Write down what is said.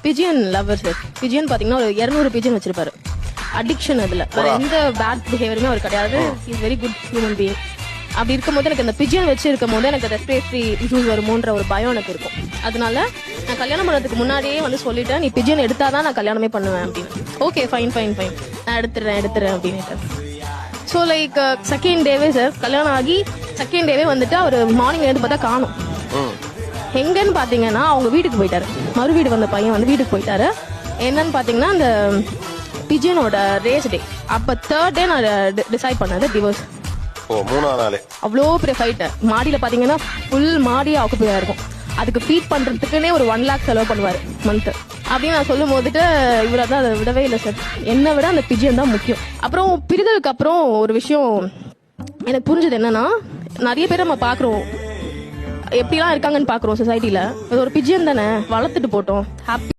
Pigeon lower sir. Pigeon பாத்தீங்கன்னா ஒரு 200 pigeon வச்சிருப்பாரு. அடிக்ஷன் அதுல வேற எந்த பேட் பிஹேவியருமே அவர் கிடையாது. Is very good human being. அப்படி இருக்கும்போது எனக்கு அந்த பிஜியன் வச்சு இருக்கும் போது எனக்கு ரெஸ்பிரேட்டரி இஷ்யூஸ் வருமோன்ற ஒரு பயம் எனக்கு இருக்கும். அதனால நான் கல்யாணம் பண்ணதுக்கு முன்னாடியே வந்து சொல்லிட்டேன், நீ பிஜியன் எடுத்தாதான் நான் கல்யாணமே பண்ணுவேன் அப்படின்னு. ஓகே ஃபைன் நான் எடுத்துறேன் அப்படின்ட்டு. ஸோ லைக் செகண்ட் டேவே சார் கல்யாணம் ஆகி செகண்ட் டேவே வந்துட்டு அவர் மார்னிங் எழுந்து பார்த்தா காணும். எங்கன்னு பாத்தீங்கன்னா அவங்க வீட்டுக்கு போயிட்டாரு. மறு வீடு வந்த பையன் வந்து வீட்டுக்கு போயிட்டாரு. என்னன்னு பாத்தீங்கன்னா அந்த பிஜியனோட ரேஸ் டே அப்ப தேர்ட் டே நான் டிசைட் பண்ணது டிவோர்ஸ். மூணாவது நாளே அவ்வளோ பெரிய ஃபைட். மாடியில பாத்தீங்கன்னா ஃபுல் மாடியா ஆக்குப்பையா இருக்கும். அதுக்கு ஃபீட் பண்றதுக்குன்னே ஒரு 1 lakh செலவு பண்ணுவாரு மந்த் அப்படின்னு நான் சொல்லும் போதுட்டு இவரை தான் அதை விடவே இல்லை சார். என்னை விட அந்த பிஜியன் தான் முக்கியம். அப்புறம் பிரிதலுக்கு அப்புறம் ஒரு விஷயம் எனக்கு புரிஞ்சது என்னன்னா, நிறைய பேர் நம்ம பாக்குறோம் எப்படிலாம் இருக்காங்கன்னு பாக்குறோம் சொசைட்டில. ஒரு பிஜியன் தானே வளர்த்துட்டு போட்டோம், ஹாப்பி